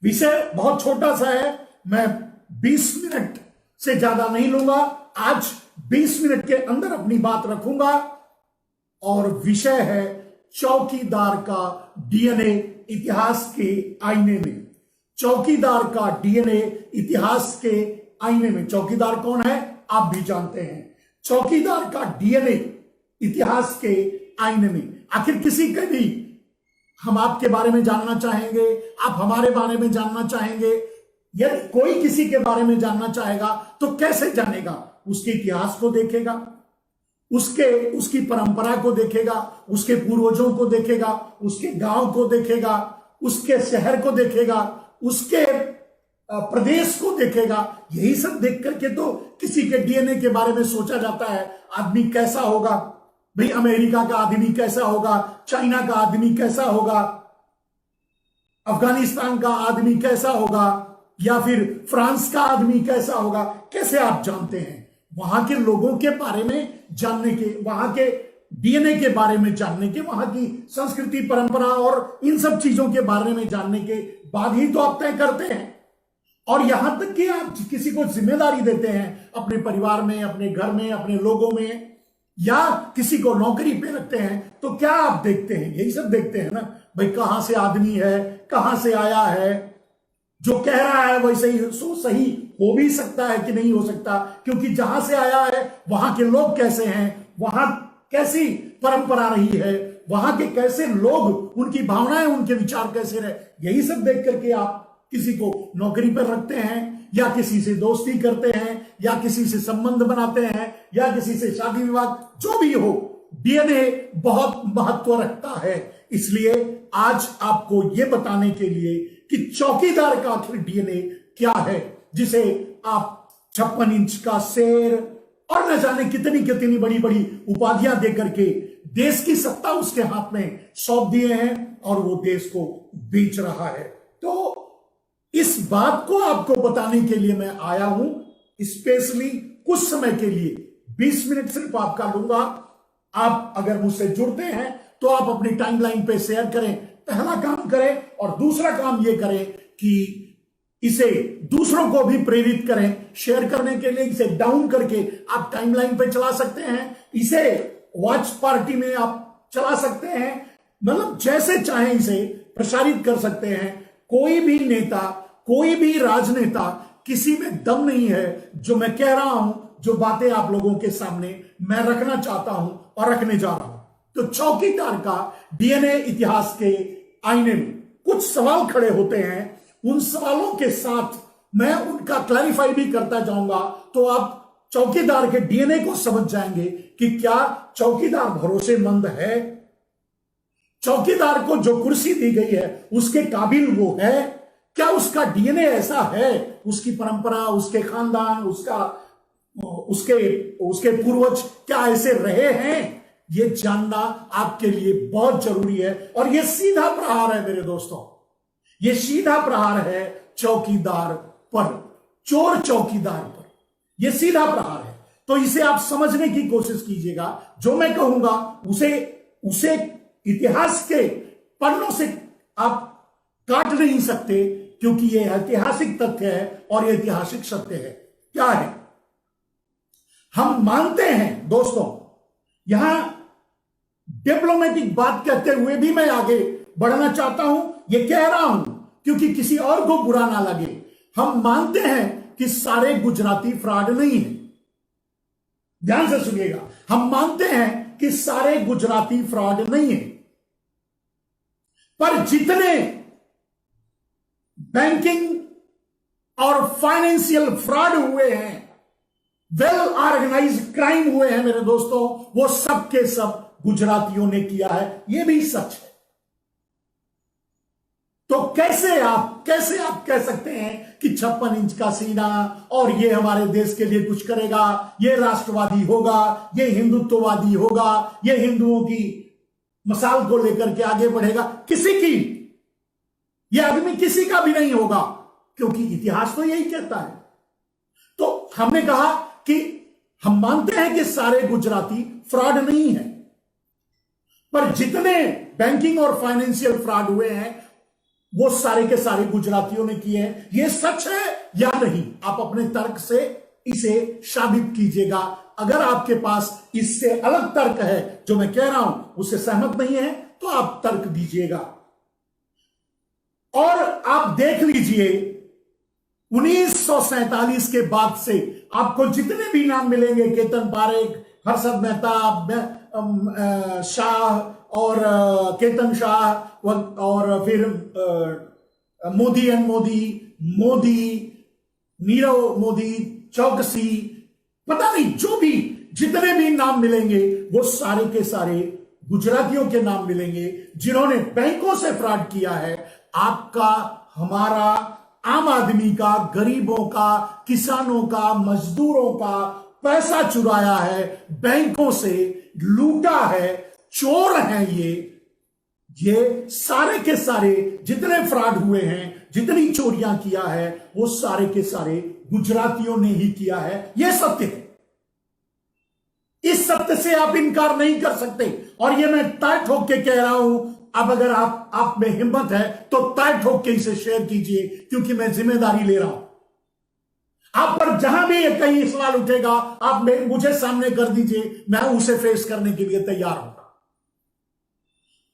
विषय बहुत छोटा सा है, मैं 20 मिनट से ज्यादा नहीं लूंगा। आज 20 मिनट के अंदर अपनी बात रखूंगा और विषय है चौकीदार का डीएनए इतिहास के आईने में। चौकीदार का डीएनए इतिहास के आईने में। चौकीदार कौन है आप भी जानते हैं। चौकीदार का डीएनए इतिहास के आईने में। आखिर किसी के भी हम आपके बारे में जानना चाहेंगे, आप हमारे बारे में जानना चाहेंगे, यदि कोई किसी के बारे में जानना चाहेगा तो कैसे जानेगा? उसके इतिहास को देखेगा, उसकी परंपरा को देखेगा, उसके पूर्वजों को देखेगा, उसके गांव को देखेगा, उसके शहर को देखेगा, उसके प्रदेश को देखेगा। यही सब देख करके तो किसी के डीएनए के बारे में सोचा जाता है आदमी कैसा होगा। भाई अमेरिका का आदमी कैसा होगा, चाइना का आदमी कैसा होगा, अफगानिस्तान का आदमी कैसा होगा, या फिर फ्रांस का आदमी कैसा होगा। कैसे आप जानते हैं? वहां के लोगों के बारे में जानने के, वहां के डीएनए के बारे में जानने के, वहां की संस्कृति परंपरा और इन सब चीजों के बारे में जानने के बाद ही तो आप तय करते हैं। और यहां तक कि आप किसी को जिम्मेदारी देते हैं अपने परिवार में, अपने घर में, अपने लोगों में, या किसी को नौकरी पे रखते हैं तो क्या आप देखते हैं? यही सब देखते हैं ना भाई, कहां से आदमी है, कहां से आया है। जो कह रहा है वैसे ही सही हो भी सकता है कि नहीं हो सकता, क्योंकि जहां से आया है वहां के लोग कैसे हैं, वहां कैसी परंपरा रही है, वहां के कैसे लोग, उनकी भावनाएं, उनके विचार कैसे रहे। यही सब देख करके आप किसी को नौकरी पर रखते हैं, या किसी से दोस्ती करते हैं, या किसी से संबंध बनाते हैं, या किसी से शादी विवाह, जो भी हो, डीएनए बहुत महत्व रखता है। इसलिए आज आपको यह बताने के लिए कि चौकीदार का आखिर डीएनए क्या है, जिसे आप 56 इंच का शेर और न जाने कितनी कितनी बड़ी बड़ी उपाधियां देकर के देश की सत्ता उसके हाथ में सौंप दिए हैं और वो देश को बेच रहा है। तो इस बात को आपको बताने के लिए मैं आया हूं, स्पेशली कुछ समय के लिए 20 मिनट सिर्फ आपका लूंगा। आप अगर मुझसे जुड़ते हैं तो आप अपनी टाइमलाइन पे शेयर करें, पहला काम करें, और दूसरा काम यह करें कि इसे दूसरों को भी प्रेरित करें शेयर करने के लिए। इसे डाउन करके आप टाइमलाइन पे चला सकते हैं, इसे वॉच पार्टी में आप चला सकते हैं, मतलब जैसे चाहें इसे प्रसारित कर सकते हैं। कोई भी नेता, कोई भी राजनेता, किसी में दम नहीं है जो मैं कह रहा हूं, जो बातें आप लोगों के सामने मैं रखना चाहता हूं और रखने जा रहा हूं। तो चौकीदार का डीएनए इतिहास के आईने में कुछ सवाल खड़े होते हैं, उन सवालों के साथ मैं उनका क्लैरिफाई भी करता जाऊंगा, तो आप चौकीदार के डीएनए को समझ जाएंगे कि क्या चौकीदार भरोसेमंद है, चौकीदार को जो कुर्सी दी गई है उसके काबिल वो है, क्या उसका डीएनए ऐसा है, उसकी परंपरा, उसके खानदान, उसके पूर्वज क्या ऐसे रहे हैं, ये जानना आपके लिए बहुत जरूरी है। और ये सीधा प्रहार है मेरे दोस्तों, ये सीधा प्रहार है चौकीदार पर, चोर चौकीदार पर, यह सीधा प्रहार है। तो इसे आप समझने की कोशिश कीजिएगा। जो मैं कहूंगा उसे इतिहास के पन्नों से आप काट नहीं सकते, क्योंकि यह ऐतिहासिक तथ्य है और यह ऐतिहासिक सत्य है। क्या है? हम मानते हैं दोस्तों, यहां डिप्लोमेटिक बात कहते हुए भी मैं आगे बढ़ना चाहता हूं, यह कह रहा हूं क्योंकि किसी और को बुरा ना लगे। हम मानते हैं कि सारे गुजराती फ्रॉड नहीं है। ध्यान से सुनिएगा, हम मानते हैं कि सारे गुजराती फ्रॉड नहीं है, पर जितने बैंकिंग और फाइनेंशियल फ्रॉड हुए हैं, वेल ऑर्गेनाइज्ड क्राइम हुए हैं मेरे दोस्तों, वो सब के सब गुजरातियों ने किया है। यह भी सच है। तो कैसे आप कह सकते हैं कि 56 इंच का सीना और ये हमारे देश के लिए कुछ करेगा, ये राष्ट्रवादी होगा, ये हिंदुत्ववादी होगा, ये हिंदुओं की मसाल को लेकर के आगे बढ़ेगा? किसी की, यह आदमी किसी का भी नहीं होगा, क्योंकि इतिहास तो यही कहता है। तो हमने कहा कि हम मानते हैं कि सारे गुजराती फ्रॉड नहीं है, पर जितने बैंकिंग और फाइनेंशियल फ्रॉड हुए हैं वो सारे के सारे गुजरातियों ने किए हैं। ये सच है या नहीं, आप अपने तर्क से इसे साबित कीजिएगा। अगर आपके पास इससे अलग तर्क है, जो मैं कह रहा हूं उससे सहमत नहीं है, तो आप तर्क दीजिएगा। और आप देख लीजिए 1947 के बाद से आपको जितने भी नाम मिलेंगे, केतन पारेख, हर्षद मेहता, शाह और केतन शाह और फिर मोदी एंड मोदी, नीरव मोदी, चौकसी, पता नहीं, जो भी जितने भी नाम मिलेंगे वो सारे के सारे गुजरातियों के नाम मिलेंगे, जिन्होंने बैंकों से फ्रॉड किया है। आपका, हमारा, आम आदमी का, गरीबों का, किसानों का, मजदूरों का पैसा चुराया है, बैंकों से लूटा है, चोर हैं ये सारे के सारे जितने फ्रॉड हुए हैं, जितनी चोरियां किया है, वो सारे के सारे गुजरातियों ने ही किया है। यह सत्य है। इस सत्य से आप इनकार नहीं कर सकते, और ये मैं ताय ठोक के कह रहा हूं। अब अगर आप में हिम्मत है तो ताय ठोक के इसे शेयर कीजिए, क्योंकि मैं जिम्मेदारी ले रहा हूं। आप पर जहां भी कहीं सवाल उठेगा, आप मुझे सामने कर दीजिए, मैं उसे फेस करने के लिए तैयार हूं।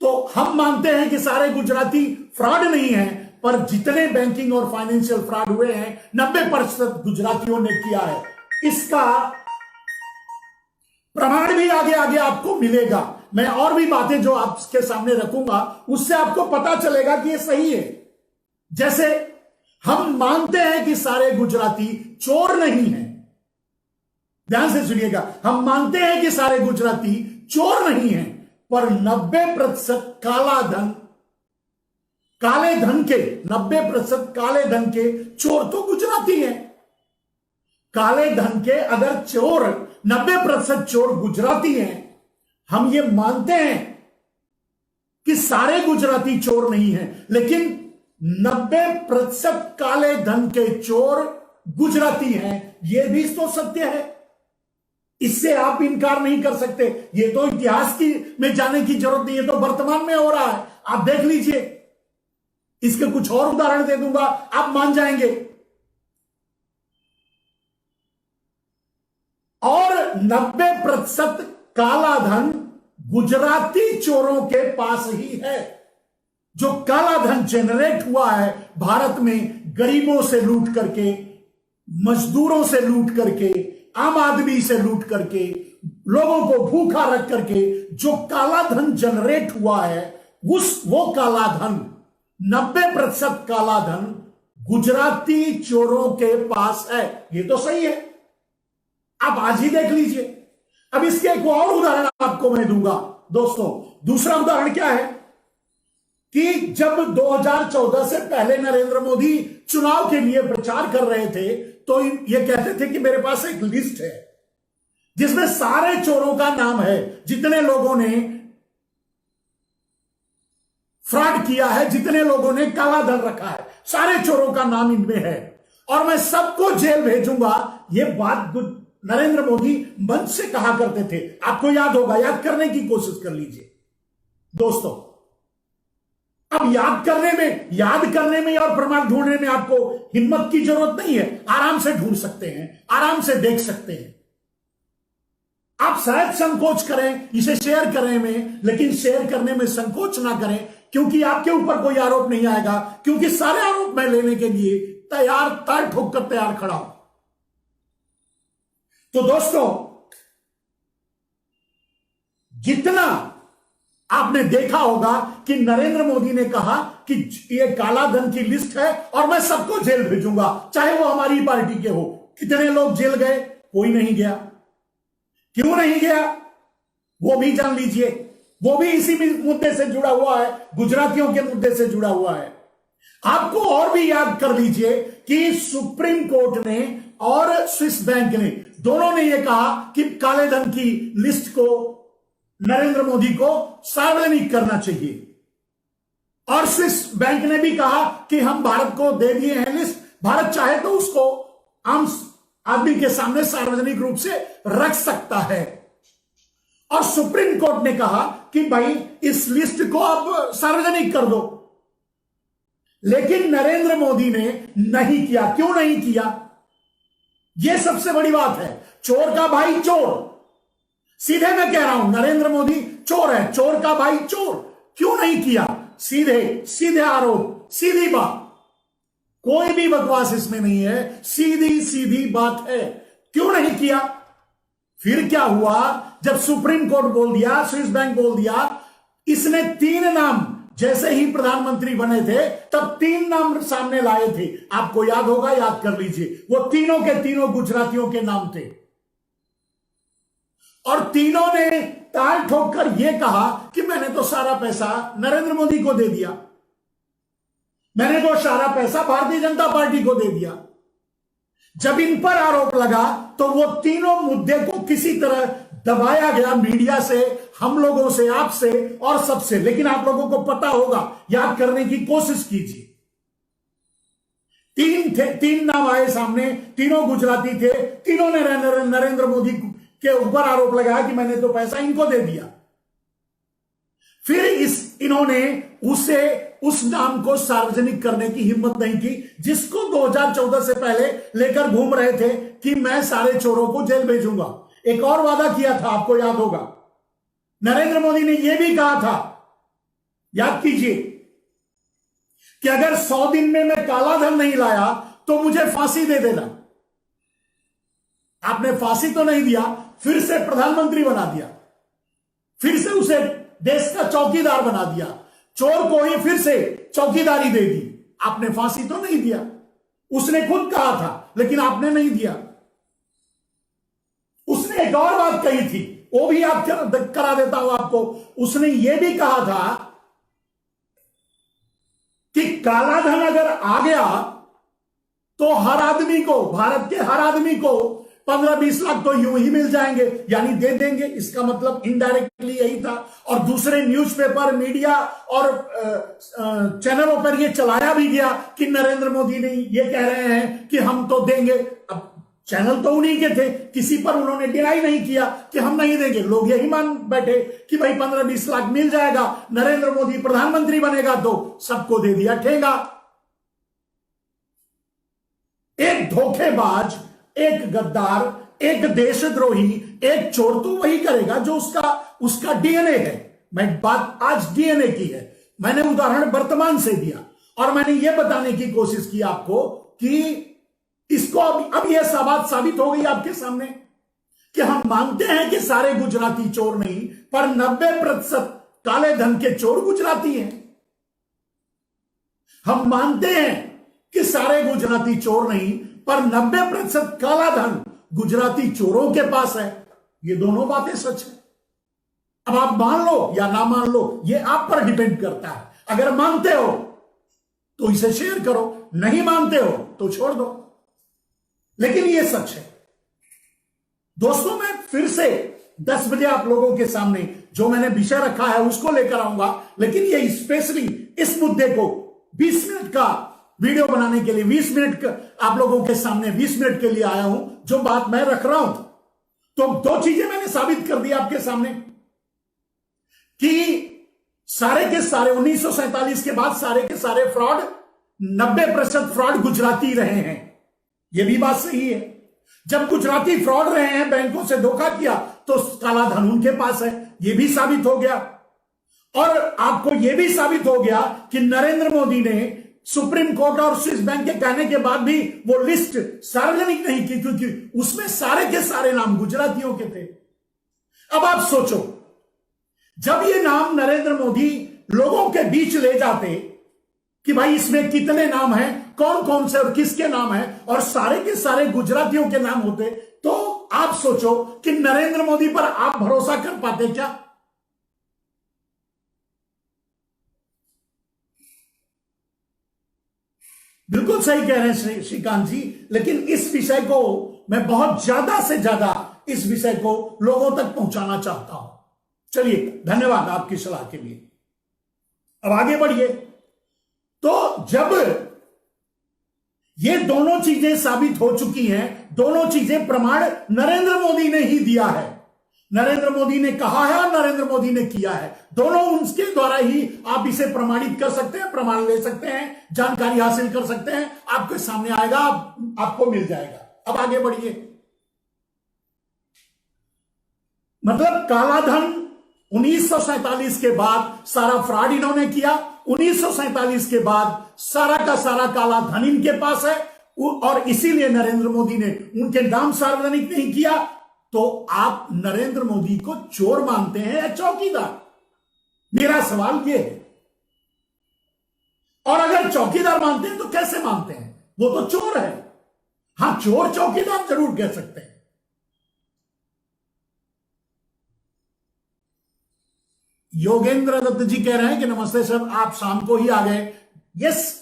तो हम मानते हैं कि सारे गुजराती फ्रॉड नहीं है, पर जितने बैंकिंग और फाइनेंशियल फ्रॉड हुए हैं 90% गुजरातियों ने किया है। इसका प्रमाण भी आगे आगे आपको मिलेगा। मैं और भी बातें जो आपके सामने रखूंगा, उससे आपको पता चलेगा कि ये सही है। जैसे हम मानते हैं कि सारे गुजराती चोर नहीं हैं, ध्यान से सुनिएगा, हम मानते हैं कि सारे गुजराती चोर नहीं हैं, पर 90% काले धन के 90% काले धन के चोर तो गुजराती हैं। काले धन के अगर चोर 90% चोर गुजराती हैं, हम ये मानते हैं कि सारे गुजराती चोर नहीं हैं, लेकिन 90% काले धन के चोर गुजराती हैं, यह भी तो सत्य है। इससे आप इनकार नहीं कर सकते। ये तो इतिहास की में जाने की जरूरत नहीं है, तो वर्तमान में हो रहा है, आप देख लीजिए। इसके कुछ और उदाहरण दे दूंगा, आप मान जाएंगे। और 90% काला धन गुजराती चोरों के पास ही है। जो काला धन जनरेट हुआ है भारत में, गरीबों से लूट करके, मजदूरों से लूट करके, आम आदमी से लूट करके, लोगों को भूखा रख करके जो काला धन जनरेट हुआ है, वो काला धन 90% काला धन गुजराती चोरों के पास है। ये तो सही है, आप आज ही देख लीजिए। अब इसके एक और उदाहरण आपको मैं दूंगा दोस्तों। दूसरा उदाहरण क्या है कि जब 2014 से पहले नरेंद्र मोदी चुनाव के लिए प्रचार कर रहे थे, तो ये कहते थे कि मेरे पास एक लिस्ट है जिसमें सारे चोरों का नाम है, जितने लोगों ने फ्रॉड किया है, जितने लोगों ने काला धन रखा है, सारे चोरों का नाम इनमें है, और मैं सबको जेल भेजूंगा। यह बात नरेंद्र मोदी मंच से कहा करते थे। आपको याद होगा, याद करने की कोशिश कर लीजिए दोस्तों। अब याद करने में और प्रमाण ढूंढने में आपको हिम्मत की जरूरत नहीं है, आराम से ढूंढ सकते हैं, आराम से देख सकते हैं। आप शायद संकोच करें इसे शेयर करने में, लेकिन शेयर करने में संकोच ना करें, क्योंकि आपके ऊपर कोई आरोप नहीं आएगा, क्योंकि सारे आरोप मैं लेने के लिए तैयार, ताल ठोक कर तैयार खड़ा हूं। तो दोस्तों, जितना आपने देखा होगा कि नरेंद्र मोदी ने कहा कि ये काला धन की लिस्ट है और मैं सबको जेल भेजूंगा, चाहे वो हमारी पार्टी के हो। कितने लोग जेल गए? कोई नहीं गया। क्यों नहीं गया वो भी जान लीजिए। वो भी इसी मुद्दे से जुड़ा हुआ है, गुजरातियों के मुद्दे से जुड़ा हुआ है। आपको और भी याद कर लीजिए कि सुप्रीम कोर्ट ने और स्विस बैंक ने, दोनों ने यह कहा कि काले धन की लिस्ट को नरेंद्र मोदी को सार्वजनिक करना चाहिए, और स्विस बैंक ने भी कहा कि हम भारत को दे दिए हैं लिस्ट, भारत चाहे तो उसको आम आदमी के सामने सार्वजनिक रूप से रख सकता है। और सुप्रीम कोर्ट ने कहा कि भाई इस लिस्ट को आप सार्वजनिक कर दो। लेकिन नरेंद्र मोदी ने नहीं किया। क्यों नहीं किया? यह सबसे बड़ी बात है। चोर का भाई चोर, सीधे मैं कह रहा हूं, नरेंद्र मोदी चोर है, चोर का भाई चोर। क्यों नहीं किया? सीधे सीधे आरोप, सीधी बात, कोई भी बकवास इसमें नहीं है, सीधी सीधी बात है। क्यों नहीं किया? फिर क्या हुआ? जब सुप्रीम कोर्ट बोल दिया, स्विस बैंक बोल दिया, इसने 3 नाम जैसे ही प्रधानमंत्री बने थे तब 3 नाम सामने लाए थे। आपको याद होगा, याद कर लीजिए। वो तीनों के तीनों गुजरातियों के नाम थे और तीनों ने ताल ठोक कर यह कहा कि मैंने तो सारा पैसा नरेंद्र मोदी को दे दिया, मैंने तो सारा पैसा भारतीय जनता पार्टी को दे दिया। जब इन पर आरोप लगा तो वो तीनों मुद्दे को किसी तरह दबाया गया, मीडिया से, हम लोगों से, आपसे और सबसे। लेकिन आप लोगों को पता होगा, याद करने की कोशिश कीजिए। 3 नाम आए सामने, तीनों गुजराती थे, तीनों ने नरेंद्र मोदी के ऊपर आरोप लगाया कि मैंने तो पैसा इनको दे दिया। फिर इन्होंने उस नाम को सार्वजनिक करने की हिम्मत नहीं की, जिसको 2014 से पहले लेकर घूम रहे थे कि मैं सारे चोरों को जेल भेजूंगा। एक और वादा किया था, आपको याद होगा, नरेंद्र मोदी ने यह भी कहा था, याद कीजिए, कि अगर 100 दिन में मैं काला धन नहीं लाया तो मुझे फांसी दे देना। आपने फांसी तो नहीं दिया, फिर से प्रधानमंत्री बना दिया, फिर से उसे देश का चौकीदार बना दिया, चोर को ही फिर से चौकीदारी दे दी। आपने फांसी तो नहीं दिया, उसने खुद कहा था, लेकिन आपने नहीं दिया। उसने एक और बात कही थी, वो भी आप करा देता हूं आपको। उसने यह भी कहा था कि काला धन अगर आ गया तो हर आदमी को, भारत के हर आदमी को 15-20 लाख तो यूं ही मिल जाएंगे, यानी दे देंगे। इसका मतलब इनडायरेक्टली यही था। और दूसरे न्यूज़पेपर, मीडिया और चैनलों पर यह चलाया भी गया कि नरेंद्र मोदी ने यह कह रहे हैं कि हम तो देंगे। अब चैनल तो उन्हीं के थे, किसी पर उन्होंने डिनाई नहीं किया कि हम नहीं देंगे। लोग यही मान बैठे कि भाई 15-20 लाख मिल जाएगा, नरेंद्र मोदी प्रधानमंत्री बनेगा तो सबको दे दिया ठेंगा। एक धोखेबाज, एक गद्दार, एक देशद्रोही, एक चोर तो वही करेगा जो उसका डीएनए है। मैं बात आज डीएनए की है, मैंने उदाहरण वर्तमान से दिया और मैंने यह बताने की कोशिश की आपको कि इसको अब यह बात साबित हो गई आपके सामने कि हम मानते हैं कि सारे गुजराती चोर नहीं, पर 90% काले धन के चोर गुजराती हैं। हम मानते हैं कि सारे गुजराती चोर नहीं, पर 90% काला धन गुजराती चोरों के पास है। ये दोनों बातें सच है। अब आप मान लो या ना मान लो, ये आप पर डिपेंड करता है। अगर मानते हो तो इसे शेयर करो, नहीं मानते हो तो छोड़ दो, लेकिन ये सच है। दोस्तों, मैं फिर से 10 बजे आप लोगों के सामने जो मैंने विषय रखा है उसको लेकर आऊंगा, लेकिन ये स्पेशली इस मुद्दे को 20 मिनट का वीडियो बनाने के लिए, 20 मिनट आप लोगों के सामने 20 मिनट के लिए आया हूं। जो बात मैं रख रहा हूं, तो 2 चीजें मैंने साबित कर दी आपके सामने कि सारे के सारे 1947 के बाद सारे के सारे फ्रॉड, 90% फ्रॉड गुजराती रहे हैं। यह भी बात सही है। जब गुजराती फ्रॉड रहे हैं, बैंकों से धोखा किया, तो काला धन उनके पास है। यह भी साबित हो गया। और आपको यह भी साबित हो गया कि नरेंद्र मोदी ने सुप्रीम कोर्ट और स्विस बैंक के कहने के बाद भी वो लिस्ट सार्वजनिक नहीं की, क्योंकि उसमें सारे के सारे नाम गुजरातियों के थे। अब आप सोचो, जब ये नाम नरेंद्र मोदी लोगों के बीच ले जाते कि भाई इसमें कितने नाम हैं, कौन कौन से और किसके नाम हैं, और सारे के सारे गुजरातियों के नाम होते, तो आप सोचो कि नरेंद्र मोदी पर आप भरोसा कर पाते क्या? बिल्कुल सही कह रहे हैं श्रीकांत जी, लेकिन इस विषय को मैं बहुत ज्यादा से ज्यादा इस विषय को लोगों तक पहुंचाना चाहता हूं। चलिए, धन्यवाद आपकी सलाह के लिए। अब आगे बढ़िए। तो जब ये दोनों चीजें साबित हो चुकी हैं, दोनों चीजें प्रमाण नरेंद्र मोदी ने ही दिया है, नरेंद्र मोदी ने कहा है और नरेंद्र मोदी ने किया है, दोनों उसके द्वारा ही आप इसे प्रमाणित कर सकते हैं, प्रमाण ले सकते हैं, जानकारी हासिल कर सकते हैं, आपके सामने आएगा, आपको मिल जाएगा। अब आगे बढ़िए। मतलब काला धन 1947 के बाद सारा फ्रॉड इन्होंने किया, 1947 के बाद सारा का सारा काला धन इनके पास है, और इसीलिए नरेंद्र मोदी ने उनके नाम सार्वजनिक नहीं किया। तो आप नरेंद्र मोदी को चोर मानते हैं या चौकीदार? मेरा सवाल यह है। और अगर चौकीदार मानते हैं तो कैसे मानते हैं? वो तो चोर है। हां, चोर चौकीदार जरूर कह सकते हैं। योगेंद्र दत्त जी कह रहे हैं कि नमस्ते सर, आप शाम को ही आ गए। यस,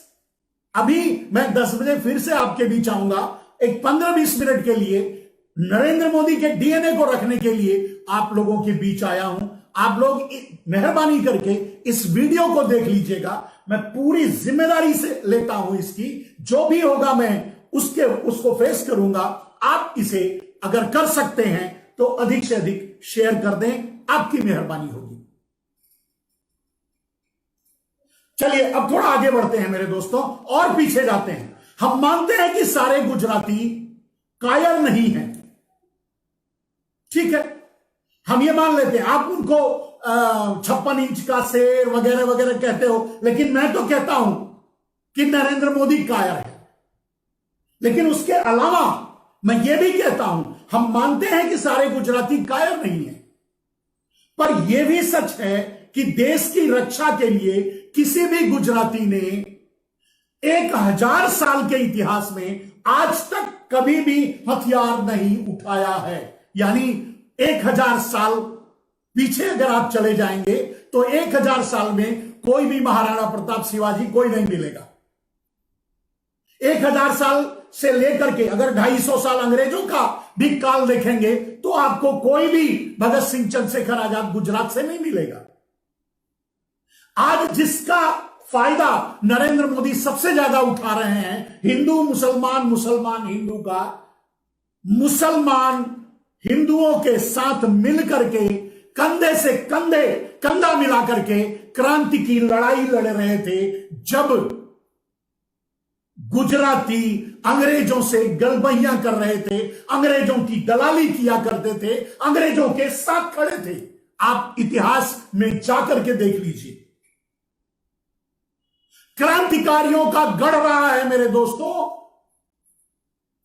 अभी मैं 10 बजे फिर से आपके बीच आऊंगा, एक 15-20 मिनट के लिए नरेंद्र मोदी के डीएनए को रखने के लिए आप लोगों के बीच आया हूं। आप लोग मेहरबानी करके इस वीडियो को देख लीजिएगा। मैं पूरी जिम्मेदारी से लेता हूं इसकी, जो भी होगा मैं उसको फेस करूंगा। आप इसे अगर कर सकते हैं तो अधिक से अधिक शेयर कर दें, आपकी मेहरबानी होगी। चलिए अब थोड़ा आगे बढ़ते हैं मेरे दोस्तों, और पीछे जाते हैं। हम मानते हैं कि सारे गुजराती कायर नहीं हैं, ठीक है, हम ये मान लेते हैं। आप उनको 56 इंच का शेर वगैरह वगैरह कहते हो, लेकिन मैं तो कहता हूं कि नरेंद्र मोदी कायर है। लेकिन उसके अलावा मैं ये भी कहता हूं, हम मानते हैं कि सारे गुजराती कायर नहीं है, पर यह भी सच है कि देश की रक्षा के लिए किसी भी गुजराती ने 1000 साल के इतिहास में आज तक कभी भी हथियार नहीं उठाया है। यानी 1000 साल पीछे अगर आप चले जाएंगे तो 1000 साल में कोई भी महाराणा प्रताप, शिवाजी कोई नहीं मिलेगा। 1000 साल से लेकर के अगर 250 साल अंग्रेजों का भी काल देखेंगे तो आपको कोई भी भगत सिंह, चंद्रशेखर आजाद गुजरात से नहीं मिलेगा। आज जिसका फायदा नरेंद्र मोदी सबसे ज्यादा उठा रहे हैं, हिंदू मुसलमान, मुसलमान हिंदू का, मुसलमान हिंदुओं के साथ मिलकर के कंधे से कंधा मिलाकर के क्रांति की लड़ाई लड़ रहे थे। जब गुजराती अंग्रेजों से गलबहियां कर रहे थे, अंग्रेजों की दलाली किया करते थे, अंग्रेजों के साथ खड़े थे। आप इतिहास में जाकर के देख लीजिए। क्रांतिकारियों का गढ़ रहा है मेरे दोस्तों,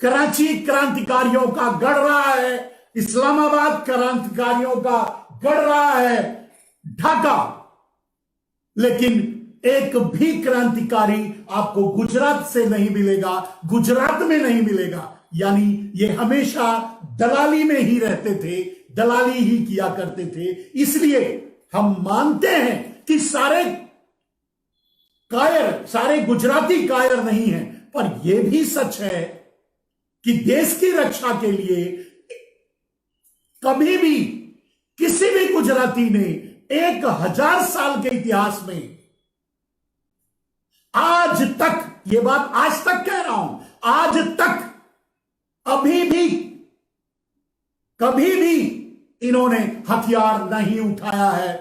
कराची क्रांतिकारियों का गढ़ रहा है, इस्लामाबाद क्रांतिकारियों का गढ़ रहा है, ढाका। लेकिन एक भी क्रांतिकारी आपको गुजरात से नहीं मिलेगा, गुजरात में नहीं मिलेगा। यानी ये हमेशा दलाली में ही रहते थे, दलाली ही किया करते थे। इसलिए हम मानते हैं कि सारे गुजराती कायर नहीं हैं, पर यह भी सच है कि देश की रक्षा के लिए कभी भी किसी भी गुजराती ने 1000 साल के इतिहास में आज तक, यह बात आज तक कह रहा हूं, आज तक कभी भी इन्होंने हथियार नहीं उठाया है।